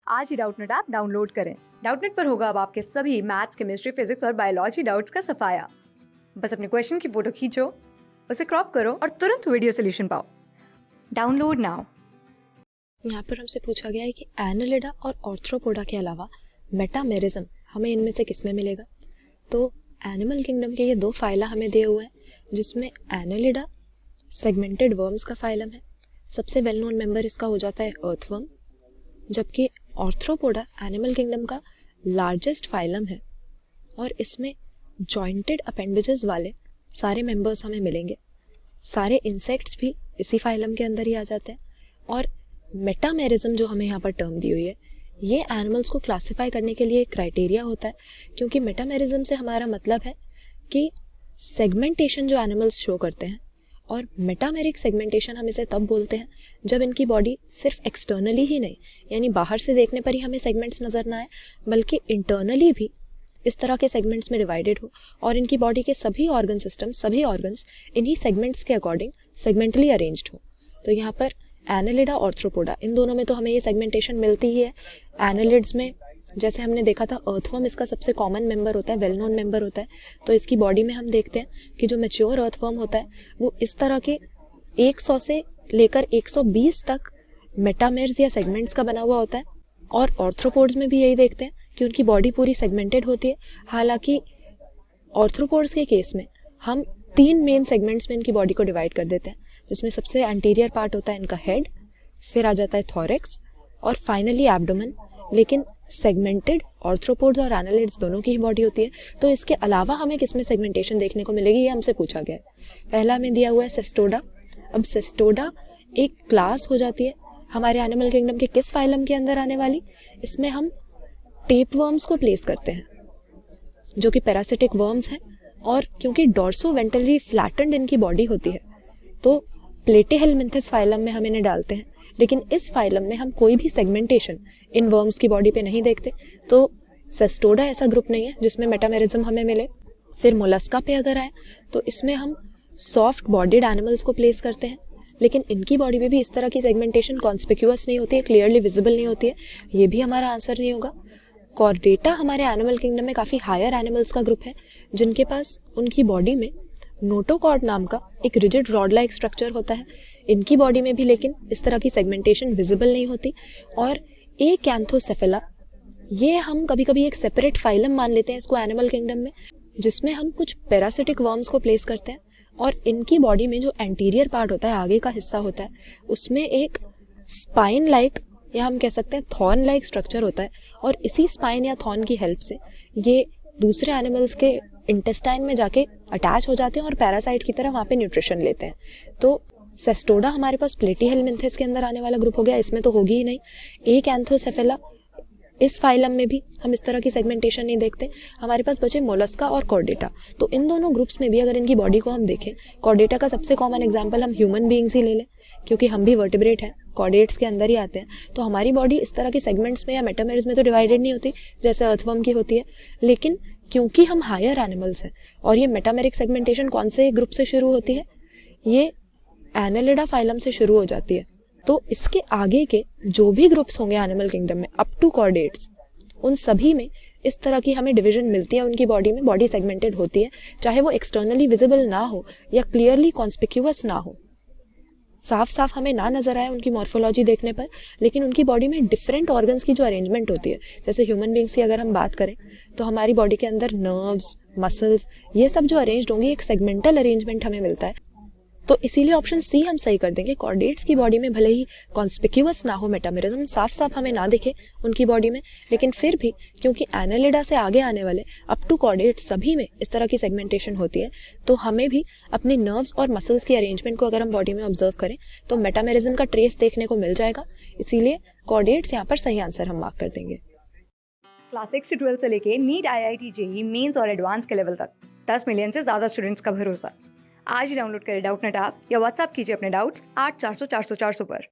आज ही Doubtnut app download करें। Doubtnut पर होगा अब आपके सभी मैथ्स, केमिस्ट्री, फिजिक्स और बायोलॉजी डाउट्स का सफाया। बस अपने क्वेश्चन की फोटो खींचो, उसे क्रॉप करो और तुरंत वीडियो सोल्यूशन पाओ। Download now. यहाँ पर हमसे पूछा गया है कि एनालिडा और ऑर्थ्रोपोडा के अलावा मेटामेरिज्म हमें इनमें से किस में मिलेगा। तो एनिमल किंगडम के ये दो फाइला हमें दिए हुए हैं, जिसमें एनालिडा सेगमेंटेड वर्म्स का फाइलम है। सबसे वेल नोन मेंबर इसका हो जाता है अर्थवर्म, जबकि ऑर्थ्रोपोडा एनिमल किंगडम का लार्जेस्ट फाइलम है और इसमें जॉइंटेड अपेंडेजेस वाले सारे मेंबर्स हमें मिलेंगे। सारे इंसेक्ट्स भी इसी फाइलम के अंदर ही आ जाते हैं। और मेटामेरिज्म जो हमें यहाँ पर टर्म दी हुई है, ये एनिमल्स को क्लासिफाई करने के लिए एक क्राइटेरिया होता है, क्योंकि मेटामेरिज्म से हमारा मतलब है कि सेगमेंटेशन जो एनिमल्स शो करते हैं, और मेटामेरिक सेगमेंटेशन हम इसे तब बोलते हैं जब इनकी बॉडी सिर्फ एक्सटर्नली ही नहीं, यानी बाहर से देखने पर ही हमें सेगमेंट्स नजर ना आए, बल्कि इंटरनली भी इस तरह के सेगमेंट्स में डिवाइडेड हो और इनकी बॉडी के सभी ऑर्गन सिस्टम, सभी ऑर्गन्स इन्हीं सेगमेंट्स के अकॉर्डिंग सेगमेंटली अरेंज्ड हो। तो यहाँ पर एनालिडा, ऑर्थ्रोपोडा, इन दोनों में तो हमें ये सेगमेंटेशन मिलती ही है। एनालिड्स में जैसे हमने देखा था, अर्थवर्म इसका सबसे कॉमन मेंबर होता है, वेल नोन मेंबर होता है। तो इसकी बॉडी में हम देखते हैं कि जो मैच्योर अर्थवर्म होता है वो इस तरह के 100 से लेकर 120 तक मेटामेर्स या सेगमेंट्स का बना हुआ होता है। और ऑर्थ्रोपोड्स में भी यही देखते हैं कि उनकी बॉडी पूरी सेगमेंटेड होती है। हालांकि ऑर्थ्रोपोड्स के केस में हम 3 मेन सेगमेंट्स में इनकी बॉडी को डिवाइड कर देते हैं, जिसमें सबसे एंटीरियर पार्ट होता है इनका हेड, फिर आ जाता है थोरेक्स और फाइनली एब्डोमेन। लेकिन सेगमेंटेड ऑर्थ्रोपोड्स और एनालिड्स दोनों की ही बॉडी होती है। तो इसके अलावा हमें किसमें सेगमेंटेशन देखने को मिलेगी, ये हमसे पूछा गया है। पहला हमें दिया हुआ है सेस्टोडा। अब सेस्टोडा एक क्लास हो जाती है हमारे एनिमल किंगडम के किस फाइलम के अंदर आने वाली। इसमें हम टेप वर्म्स को प्लेस करते हैं, जो कि पैरासिटिक वर्म्स हैं। और क्योंकि डॉर्सो वेंट्रली फ्लैटेंड इनकी बॉडी होती है, तो प्लेटीहेलमिंथेस फाइलम में हम इन्हें डालते हैं। लेकिन इस फाइलम में हम कोई भी सेगमेंटेशन इन वर्म्स की बॉडी पे नहीं देखते। तो सेस्टोडा ऐसा ग्रुप नहीं है जिसमें मेटामेरिज्म हमें मिले। फिर मोलस्का पे अगर आए तो इसमें हम सॉफ्ट बॉडीड एनिमल्स को प्लेस करते हैं, लेकिन इनकी बॉडी में भी इस तरह की सेगमेंटेशन कॉन्स्पिक्यूअस नहीं होती है, क्लियरली विजिबल नहीं होती है। ये भी हमारा आंसर नहीं होगा। कॉर्डेटा हमारे एनिमल किंगडम में काफ़ी हायर एनिमल्स का ग्रुप है, जिनके पास उनकी बॉडी में नोटोकॉर्ड नाम का एक रिजिड रॉड लाइक स्ट्रक्चर होता है। इनकी बॉडी में भी लेकिन इस तरह की सेगमेंटेशन विजिबल नहीं होती। और एकैंथोसेफेला, ये हम कभी कभी एक सेपरेट फाइलम मान लेते हैं इसको एनिमल किंगडम में, जिसमें हम कुछ पैरासिटिक वर्म्स को प्लेस करते हैं। और इनकी बॉडी में जो एंटीरियर पार्ट होता है, आगे का हिस्सा होता है, उसमें एक स्पाइन लाइक या हम कह सकते हैं थॉर्न लाइक स्ट्रक्चर होता है। और इसी स्पाइन या थॉर्न की हेल्प से ये दूसरे एनिमल्स के इंटेस्टाइन में जाके अटैच हो जाते हैं और पैरासाइट की तरह वहाँ पे न्यूट्रिशन लेते हैं। तो सेस्टोडा हमारे पास प्लेटीहेलमिंथेस के अंदर आने वाला ग्रुप हो गया, इसमें तो होगी ही नहीं। एकैंथोसेफेला, इस फाइलम में भी हम इस तरह की सेगमेंटेशन नहीं देखते। हमारे पास बचे मोलस्का और कॉर्डेटा। तो इन दोनों ग्रुप्स में भी अगर इनकी बॉडी को हम देखें, कॉर्डेटा का सबसे कॉमन एग्जांपल हम ह्यूमन बीइंग्स ही ले लें, क्योंकि हम भी वर्टिब्रेट हैं, कॉर्डेट्स के अंदर ही आते हैं। तो हमारी बॉडी इस तरह के सेगमेंट्स में या मेटामेर्स में तो डिवाइडेड नहीं होती जैसे अर्थवर्म की होती है। लेकिन क्योंकि हम हायर एनिमल्स हैं और ये मेटामेरिक सेगमेंटेशन कौन से ग्रुप से शुरू होती है, ये एनालिडा फाइलम से शुरू हो जाती है। तो इसके आगे के जो भी ग्रुप्स होंगे एनिमल किंगडम में अप टू कॉर्डेट्स, उन सभी में इस तरह की हमें डिवीजन मिलती है। उनकी बॉडी में बॉडी सेगमेंटेड होती है, चाहे वो एक्सटर्नली विजिबल ना हो या क्लियरली कॉन्स्पिक्यूअस ना हो, साफ साफ हमें ना नजर आए उनकी मॉर्फोलॉजी देखने पर, लेकिन उनकी बॉडी में डिफरेंट ऑर्गन्स की जो अरेंजमेंट होती है, जैसे ह्यूमन बींग्स की अगर हम बात करें तो हमारी बॉडी के अंदर नर्व्स, मसल्स, ये सब जो अरेंज्ड होंगी, एक सेगमेंटल अरेंजमेंट हमें मिलता है। तो इसीलिए ऑप्शन सी हम सही कर देंगे। कॉर्डेट्स की बॉडी में भले ही कॉन्स्पिक्यूअस ना हो मेटामेरिज्म, साफ साफ हमें ना दिखे उनकी बॉडी में, लेकिन फिर भी क्योंकि एनालिडा से आगे आने वाले अप टू कॉर्डेट्स सभी में इस तरह की सेगमेंटेशन होती है, तो हमें भी अपने नर्व्स और मसल्स की अरेंजमेंट को अगर हम बॉडी में ऑब्जर्व करें तो मेटामेरिज्म का ट्रेस देखने को मिल जाएगा। इसीलिए कॉर्डेट्स यहाँ पर सही आंसर हम मार्क कर देंगे। क्लास 6 से 12 से लेके नीट, IIT, JEE मेंस और एडवांस के लेवल तक 10 मिलियन से ज्यादा स्टूडेंट्स का भरोसा। आज ही डाउनलोड करें डाउटनेट ऐप या व्हाट्सएप कीजिए अपने डाउट्स 8400 400 400 पर।